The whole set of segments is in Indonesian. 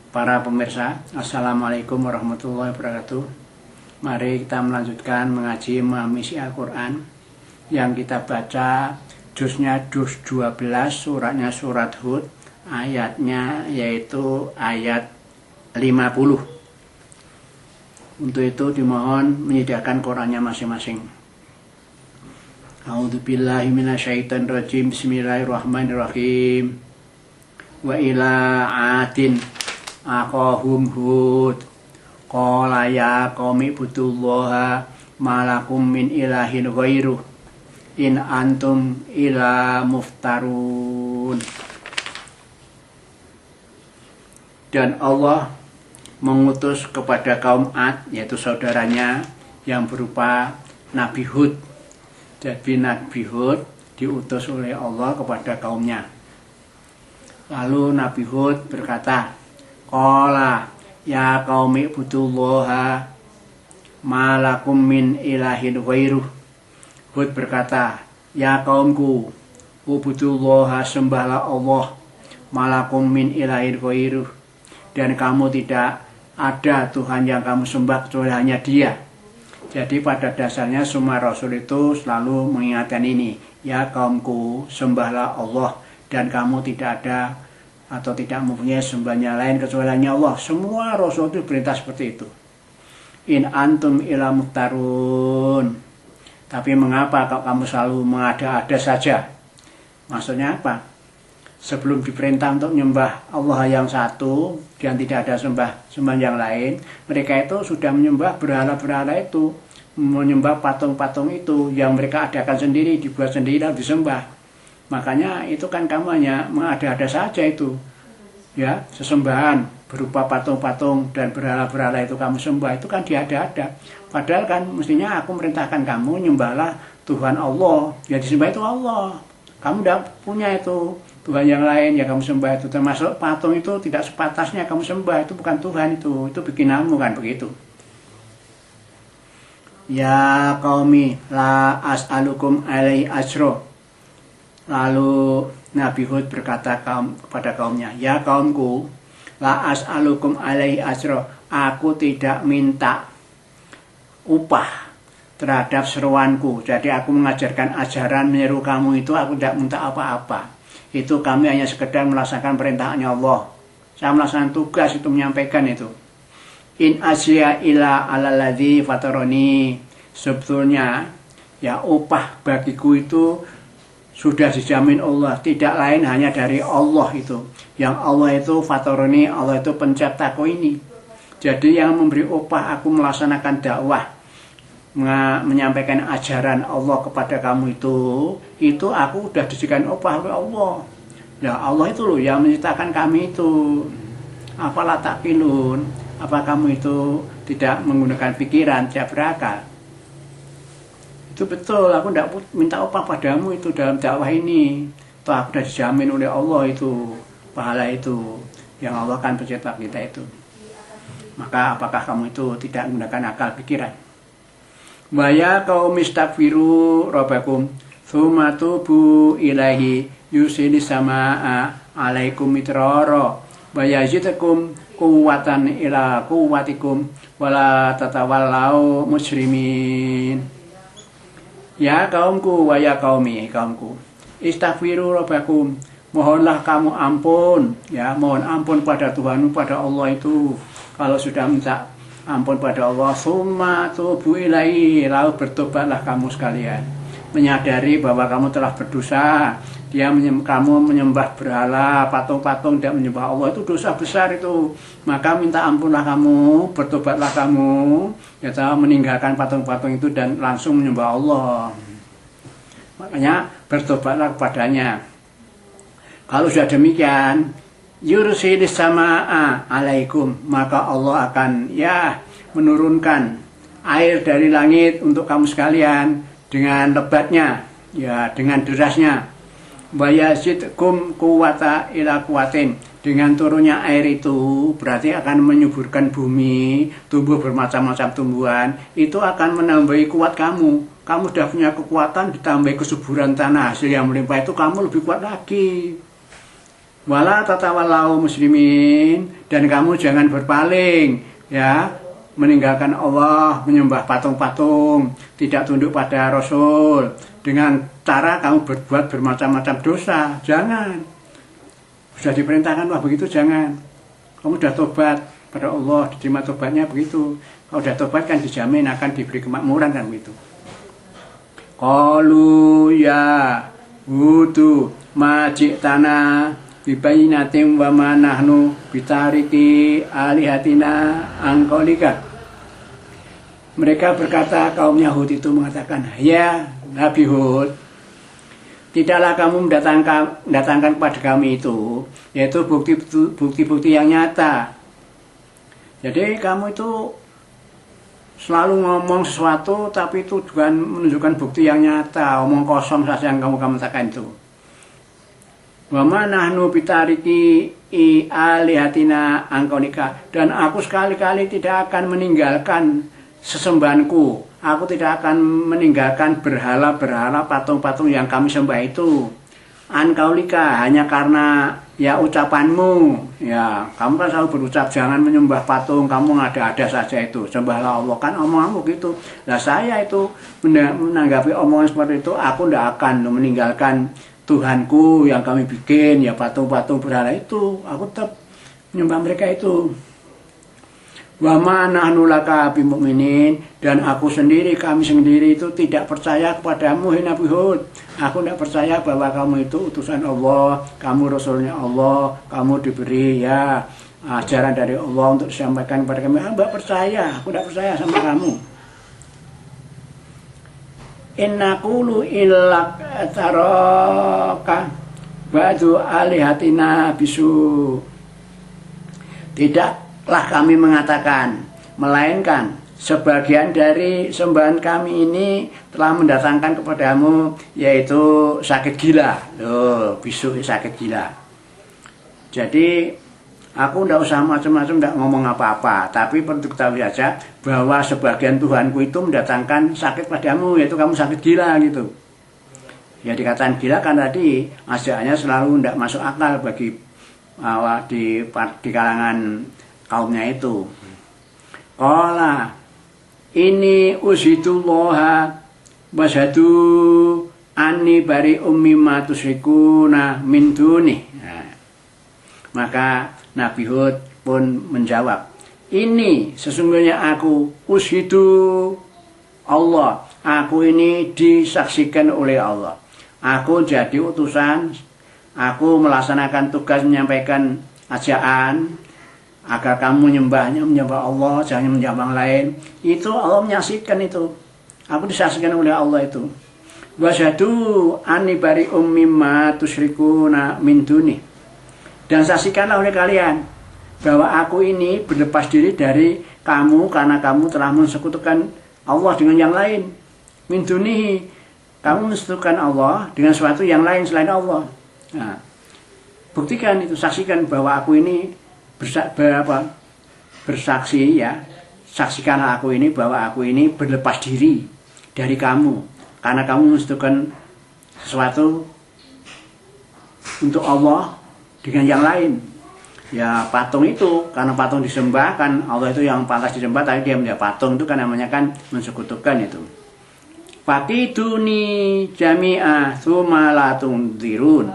Para pemirsa, Assalamualaikum warahmatullahi wabarakatuh. Mari kita melanjutkan mengaji memahami isi Al-Quran. Yang kita baca juznya juz 12, suratnya surat Hud, ayatnya yaitu ayat 50. Untuk itu dimohon menyediakan Qurannya masing-masing. A'udzubillahi minasyaitonirrajim. Bismillahirrahmanirrahim. Wa ila adin aqahum Hud qala ya qaumi ibudullaha malakum min ilahin ghairuh in antum ila muftarun. Dan Allah mengutus kepada kaum Ad, yaitu saudaranya yang berupa Nabi Hud. Jadi Nabi Hud diutus oleh Allah kepada kaumnya. Lalu Nabi Hud berkata, qala ya qaumi ibudullaha malakum min ilahin ghairuh. Hud berkata, ya kaumku, ubudullaha, sembahlah Allah, malakum min ilahin ghairuh, dan kamu tidak ada Tuhan yang kamu sembah kecuali hanya Dia. Jadi pada dasarnya semua Rasul itu selalu mengingatkan ini, ya kaumku, sembahlah Allah, dan kamu tidak ada atau tidak mempunyai sembahan lain kecuali hanya Allah. Semua Rasul itu perintah seperti itu. In antum ila muftarun. Tapi mengapa kalau kamu selalu mengada-ada saja? Maksudnya apa? Sebelum diperintah untuk menyembah Allah yang satu dan tidak ada sembahan yang lain, mereka itu sudah menyembah berhala-berhala itu, menyembah patung-patung itu yang mereka adakan sendiri, dibuat sendiri dan disembah. Makanya itu kan kamu hanya mengada-ada saja itu, ya, sesembahan berupa patung-patung dan berhala-berhala itu kamu sembah, itu kan diada-ada. Padahal kan mestinya aku merintahkan kamu nyembahlah Tuhan Allah, yang disembah itu Allah. Kamu tidak punya itu Tuhan yang lain yang kamu sembah, itu termasuk patung itu tidak sepatasnya kamu sembah, itu bukan Tuhan, itu bikinanmu kan begitu. Ya qaumi la as'alukum alaihi ajra. Lalu Nabi Hud berkata kepada kaumnya, ya kaumku, la as'alukum alaihi ajra, aku tidak minta upah terhadap seruanku. Jadi aku mengajarkan ajaran menyeru kamu itu, aku tidak minta apa-apa. Itu kami hanya sekedar melaksanakan perintahnya Allah. Saya melaksanakan tugas itu, menyampaikan itu. In asya ila alalladzi fataroni. Sebetulnya ya upah bagiku itu sudah dijamin Allah, tidak lain hanya dari Allah itu. Yang Allah itu fataroni, Allah itu penciptaku ini. Jadi yang memberi upah aku melaksanakan dakwah, menyampaikan ajaran Allah kepada kamu itu aku sudah diberikan upah oleh Allah. Ya Allah itu loh yang menciptakan kami itu. Apalah takilun, apa kamu itu tidak menggunakan pikiran, tidak berakal? Itu betul, aku tidak minta upah padamu itu dalam dakwah ini. Toh aku sudah dijamin oleh Allah itu pahala itu, yang Allah kan pencipta kita itu. Maka apakah kamu itu tidak menggunakan akal pikiran? Wa ya qaumi istaghfiru rabbakum tsumma tubu ilaihi yusilis samaa alaikum mitrara wa yazidkum quwwatan ila quwwatikum wala tatawallau muslimin. Ya kaumku, wa ya qaumi, kaumku, istaghfiru rabbakum, mohonlah kamu ampun, ya, mohon ampun pada Tuhanmu, pada Allah itu. Kalau sudah minta ampun pada Allah, summa tubu ilaihi, lalu bertobatlah kamu sekalian, menyadari bahwa kamu telah berdosa. Kamu menyembah berhala, patung-patung, tidak menyembah Allah, itu dosa besar itu. Maka minta ampunlah kamu, bertobatlah kamu, ya, meninggalkan patung-patung itu dan langsung menyembah Allah. Makanya bertobatlah kepadanya. Kalau sudah demikian, yursilis samaa alaikum, maka Allah akan menurunkan air dari langit untuk kamu sekalian dengan lebatnya, ya, dengan derasnya. Bayazidkum quwwata ila quwwatin, dengan turunnya air itu berarti akan menyuburkan bumi, tumbuh bermacam-macam tumbuhan, itu akan menambahi kuat kamu. Kamu sudah punya kekuatan, ditambah kesuburan tanah hasil yang melimpah, itu kamu lebih kuat lagi. Wala tatawallau muslimin, dan kamu jangan berpaling ya, meninggalkan Allah, menyembah patung-patung, tidak tunduk pada Rasul dengan cara kamu berbuat bermacam-macam dosa. Jangan. Sudah diperintahkan wah begitu jangan. Kamu sudah tobat pada Allah, diterima tobatnya begitu. Kalau sudah tobat kan dijamin akan diberi kemakmuran kan begitu. Qalu ya wudu majitana bibainatin wa ma nahnu bitariki alihatina angkolika. Mereka berkata, kaumnya Hud itu mengatakan, ya Nabi Hud, tidaklah kamu mendatangkan kepada kami itu, yaitu bukti-bukti yang nyata. Jadi kamu itu selalu ngomong sesuatu, tapi itu bukan menunjukkan bukti yang nyata, omong kosong saja yang kamu katakan itu. Wa ma nahnu bitariki alihatina angkonika, dan aku sekali-kali tidak akan meninggalkan sesembahanku. Aku tidak akan meninggalkan berhala-berhala patung-patung yang kami sembah itu. Ankaulika, hanya karena ya ucapanmu. Ya, kamu kan selalu berucap jangan menyembah patung, kamu ada-ada saja itu. Sembahlah Allah, kan omonganmu gitu. Nah, saya itu menanggapi omongan seperti itu, aku tidak akan meninggalkan Tuhanku yang kami bikin, ya patung-patung berhala itu, aku tetap menyembah mereka itu. Wa ma nahnu laka bimu'minin, dan aku sendiri, kami sendiri itu tidak percaya kepadamu, hai Nabi Hud. Aku tidak percaya bahwa kamu itu utusan Allah, kamu Rasulnya Allah, kamu diberi ya ajaran dari Allah untuk disampaikan kepada kami. Aku tidak percaya, aku tidak percaya sama kamu. Innaqulu illak taraka ba'du alihatina bisu. Tidaklah kami mengatakan, melainkan sebagian dari sembahan kami ini telah mendatangkan kepadamu, yaitu sakit gila. Loh, bisu sakit gila. Jadi aku tidak usah macam-macam, tidak ngomong apa-apa, tapi perlu diketahui saja bahwa sebagian Tuhanku itu mendatangkan sakit padamu, yaitu kamu sakit gila gitu. Ya dikatakan gila kan tadi ajaannya selalu tidak masuk akal bagi di kalangan kaumnya itu. Qala ini usitullaha wasadu anni bari ummi ma tusyrikuna min duni. Nah, maka Nabi Hud pun menjawab, ini sesungguhnya aku ushidu Allah, aku ini disaksikan oleh Allah, aku jadi utusan, aku melaksanakan tugas menyampaikan ajaan agar kamu menyembah Allah, jangan menyembah yang lain. Itu Allah menyaksikan itu, aku disaksikan oleh Allah itu. Wasyadu anni bari'um mimma tusyrikuna min duni. Dan saksikanlah oleh kalian bahwa aku ini berlepas diri dari kamu karena kamu telah mensekutukan Allah dengan yang lain. Min dunihi, kamu mensekutukan Allah dengan sesuatu yang lain selain Allah. Nah, buktikan itu, saksikan bahwa aku ini bersaksi ya. Saksikanlah aku ini bahwa aku ini berlepas diri dari kamu karena kamu mensekutukan sesuatu untuk Allah dengan yang lain. Ya patung itu, karena patung disembah kan Allah itu yang pantas disembah, tapi dia menjadi patung itu kan namanya kan mensekutukan itu. Fakiduni jami'a tsumma la tunzirun.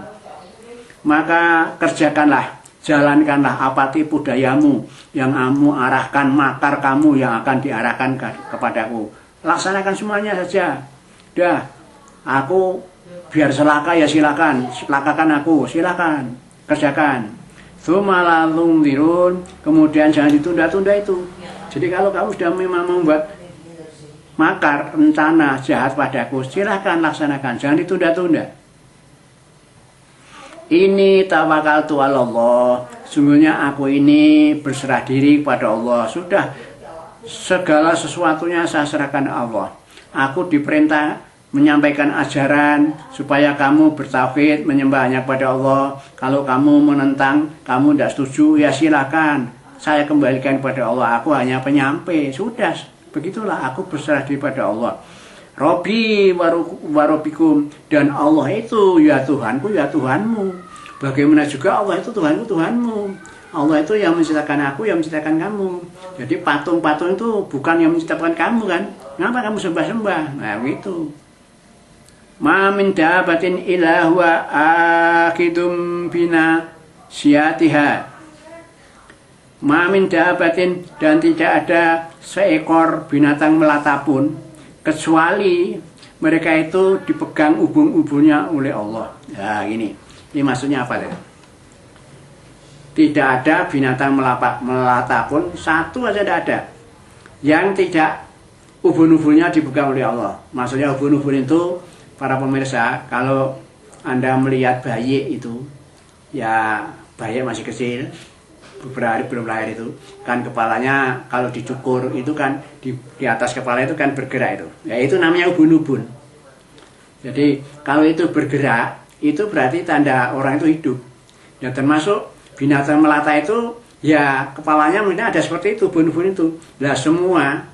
Maka kerjakanlah, jalankanlah apa tipu dayamu yang kamu arahkan, makar kamu yang akan diarahkan kepadaku. Laksanakan semuanya saja. Dah, aku biar celaka ya silakan, celakakan aku, silakan. Kerjakan. Tsumma dirun, kemudian jangan ditunda-tunda itu. Jadi kalau kamu sudah memang membuat makar, rencana jahat padaku, silahkan laksanakan, jangan ditunda-tunda. Ini tawakaltu ala Allah, sungguhnya aku ini berserah diri kepada Allah. Sudah segala sesuatunya saya serahkan Allah. Aku diperintah menyampaikan ajaran supaya kamu bertauhid, menyembah hanya kepada Allah. Kalau kamu menentang, kamu tidak setuju, ya silakan, saya kembalikan kepada Allah. Aku hanya penyampai, sudah, begitulah aku berserah diri pada Allah. Robbi warobikum, dan Allah itu ya Tuhanku ya Tuhanmu. Bagaimana juga Allah itu Tuhanku, Tuhanmu. Allah itu yang menciptakan aku, yang menciptakan kamu. Jadi patung-patung itu bukan yang menciptakan kamu kan? Kenapa kamu sembah-sembah? Nah gitu. Ma min dabatin illa huwa akhidum bina siyatiha. Ma min dabatin, dan tidak ada seekor binatang melata pun kecuali mereka itu dipegang ubun-ubunnya oleh Allah. Nah ini maksudnya apa ya? Tidak ada binatang melata pun satu aja tidak ada yang tidak ubun-ubunnya dipegang oleh Allah. Maksudnya ubun-ubun itu, para pemirsa, kalau Anda melihat bayi itu, ya bayi masih kecil, beberapa hari belum lahir itu, kan kepalanya kalau dicukur itu kan di atas kepala itu kan bergerak itu. Ya itu namanya ubun-ubun. Jadi kalau itu bergerak, itu berarti tanda orang itu hidup. Ya termasuk binatang melata itu, ya kepalanya mungkin ada seperti itu, ubun-ubun itu. Nah semua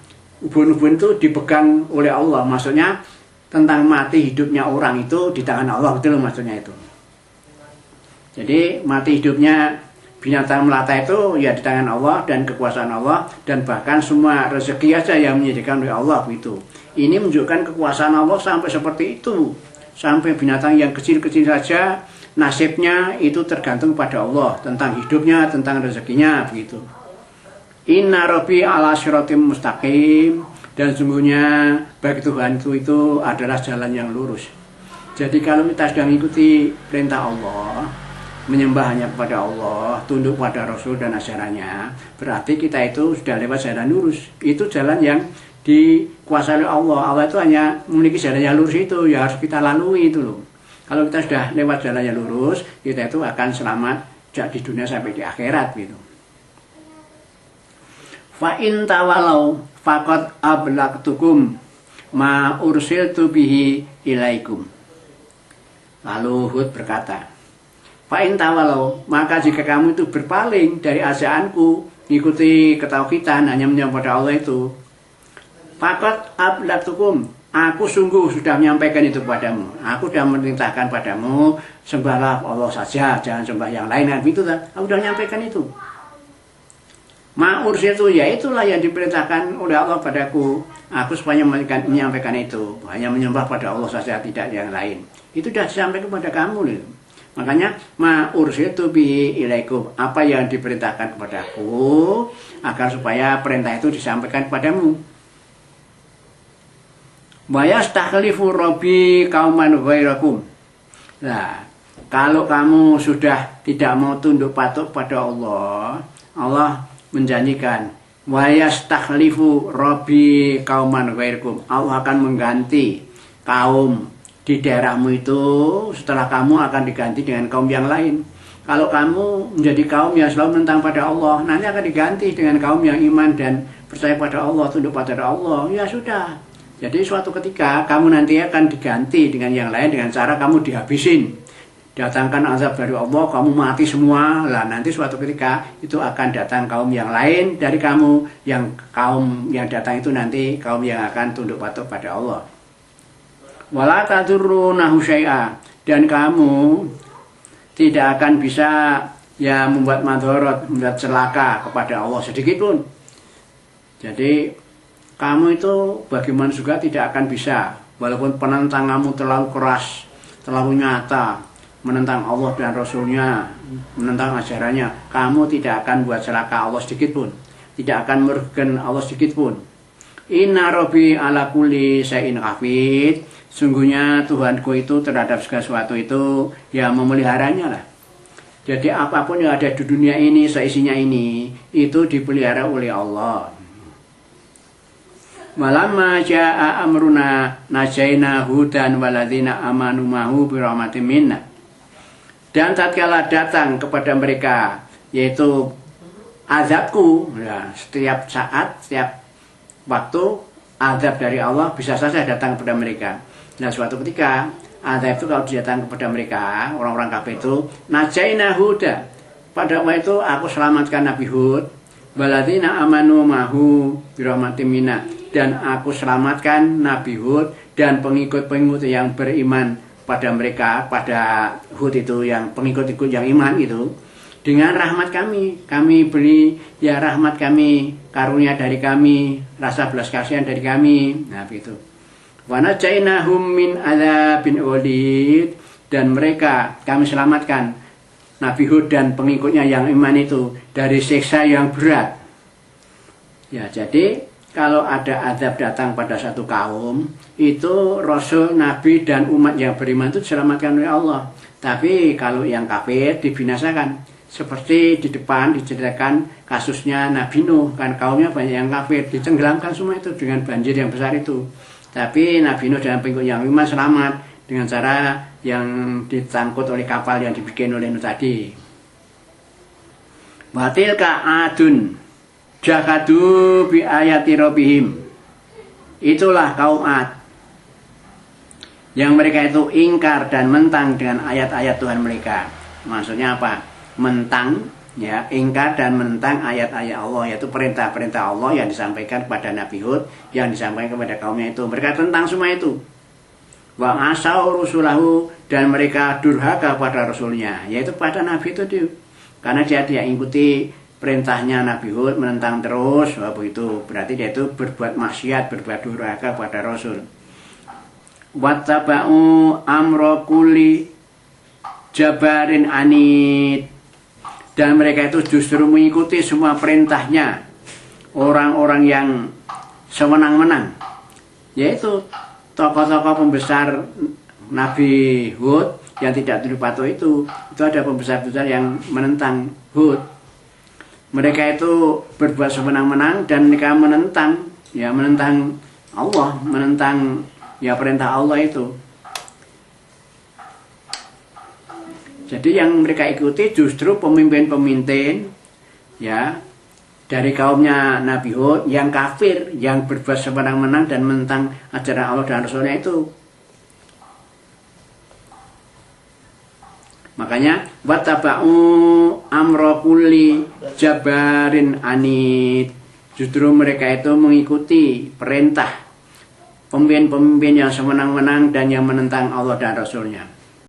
ubun-ubun itu dipegang oleh Allah. Maksudnya tentang mati hidupnya orang itu di tangan Allah, betul maksudnya itu. Jadi mati hidupnya binatang melata itu ya di tangan Allah dan kekuasaan Allah, dan bahkan semua rezeki aja yang menyediakan oleh Allah itu. Ini menunjukkan kekuasaan Allah sampai seperti itu. Sampai binatang yang kecil-kecil saja nasibnya itu tergantung pada Allah, tentang hidupnya, tentang rezekinya begitu. Inna Rabbi ala siratim mustaqim, dan sungguhnya bagi Tuhan itu adalah jalan yang lurus. Jadi kalau kita sudah mengikuti perintah Allah, menyembah hanya kepada Allah, tunduk pada Rasul dan ajarannya, berarti kita itu sudah lewat jalan lurus. Itu jalan yang dikuasai oleh Allah. Allah itu hanya memiliki jalan yang lurus itu, ya harus kita lalui itu loh. Kalau kita sudah lewat jalan yang lurus, kita itu akan selamat di dunia sampai di akhirat gitu. Fa in tawalau faqad ablaqtukum ma ursiltu bihi ilaikum. Lalu Hud berkata, fa in tawalau, maka jika kamu itu berpaling dari ajaanku, mengikuti ketauhidan, hanya menyembah pada Allah itu, faqad ablaqtukum, aku sungguh sudah menyampaikan itu padamu. Aku sudah memerintahkan padamu, sembahlah Allah saja, jangan sembah yang lain. Nah, begitu kan? Aku sudah menyampaikan itu. Ma'urs itu, ya itulah yang diperintahkan oleh Allah padaku. Aku supaya menyampaikan itu. Hanya menyembah pada Allah saja, tidak yang lain. Itu sudah disampaikan kepada kamu. Nih. Makanya, ma'urs itu bihi ilaikum. Apa yang diperintahkan kepadaku, agar supaya perintah itu disampaikan kepadamu. Wa yastakhlifu rabbi qauman ghairakum. Nah, kalau kamu sudah tidak mau tunduk patuh pada Allah, Allah menjanjikan wa yastakhlifu rabbi qauman ghairakum. Allah akan mengganti kaum di daerahmu itu, setelah kamu akan diganti dengan kaum yang lain. Kalau kamu menjadi kaum yang selalu menentang pada Allah, nanti akan diganti dengan kaum yang iman dan percaya pada Allah, tunduk pada Allah. Ya sudah. Jadi suatu ketika kamu nanti akan diganti dengan yang lain, dengan cara kamu dihabisin. Datangkan azab dari Allah, kamu mati semua. Lah nanti suatu ketika itu akan datang kaum yang lain dari kamu, yang kaum yang datang itu nanti kaum yang akan tunduk patuh pada Allah. Wala tadurrunahu syai'a, dan kamu tidak akan bisa ya membuat madharat, membuat celaka kepada Allah sedikit pun. Jadi kamu itu bagaimana juga tidak akan bisa, walaupun penentanganmu terlalu keras, terlalu nyata, menentang Allah dan Rasulnya, menentang ajarannya, kamu tidak akan buat celaka Allah sedikit pun, tidak akan merugikan Allah sedikit pun. Inna Rabbi ala kulli syai'in hafid, sungguhnya Tuhanku itu terhadap segala sesuatu itu yang memeliharanya lah. Jadi apapun yang ada di dunia ini, seisinya ini, itu dipelihara oleh Allah. Walamma jaa amruna najaina hudan waladzina amanu mahu birahmatin minna. Dan tatkala datang kepada mereka yaitu azabku, ya, setiap saat, setiap waktu azab dari Allah bisa saja datang kepada mereka. Nah suatu ketika azab itu kalau datang kepada mereka, orang-orang kafir itu, najaina huda, pada waktu itu aku selamatkan Nabi Hud, waladzina amanu mahu birahmatin minna, dan aku selamatkan Nabi Hud dan pengikut-pengikut yang beriman pada mereka, pada Hud itu yang pengikut-ikut yang iman itu, dengan rahmat kami beri ya rahmat kami, karunia dari kami, rasa belas kasihan dari kami. Nah begitu. Wa najainahum min adzabin ulid, dan mereka kami selamatkan Nabi Hud dan pengikutnya yang iman itu dari siksa yang berat. Ya, jadi kalau ada azab datang pada satu kaum, itu Rasul, Nabi, dan umat yang beriman itu diselamatkan oleh Allah. Tapi kalau yang kafir dibinasakan. Seperti di depan diceritakan kasusnya Nabi Nuh, kan kaumnya banyak yang kafir, ditenggelamkan semua itu dengan banjir yang besar itu. Tapi Nabi Nuh dan pengikut yang iman selamat dengan cara yang ditangkut oleh kapal yang dibikin oleh Nuh tadi. Batil ka'adun jahadu bi ayati rabbihim. Itulah kaum Ad yang mereka itu ingkar dan mentang dengan ayat-ayat Tuhan mereka. Maksudnya apa? Mentang, ya, ingkar dan mentang ayat-ayat Allah, yaitu perintah-perintah Allah yang disampaikan kepada Nabi Hud, yang disampaikan kepada kaumnya itu. Mereka tentang semua itu. Wa asau rusulahu, dan mereka durhaka pada rasulnya, yaitu pada Nabi itu dia. Karena dia ikuti perintahnya Nabi Hud, menentang terus, begitu. Berarti dia itu berbuat maksiat, berbuat durhaka pada Rasul. Wattaba'u amra kulli jabarin anid, dan mereka itu justru mengikuti semua perintahnya orang-orang yang sewenang-wenang, yaitu tokoh-tokoh pembesar Nabi Hud yang tidak tunduk patuh itu ada pembesar-pembesar yang menentang Hud. Mereka itu berbuat sewenang-wenang dan mereka menentang Allah, menentang ya perintah Allah itu. Jadi yang mereka ikuti justru pemimpin-pemimpin ya dari kaumnya Nabi Hud yang kafir, yang berbuat sewenang-wenang dan menentang ajaran Allah dan Rasulnya itu. Makanya wattaba'u amra kulli jabarin anid. Justru mereka itu mengikuti perintah pemimpin-pemimpin yang sewenang-wenang dan yang menentang Allah dan Rasulnya.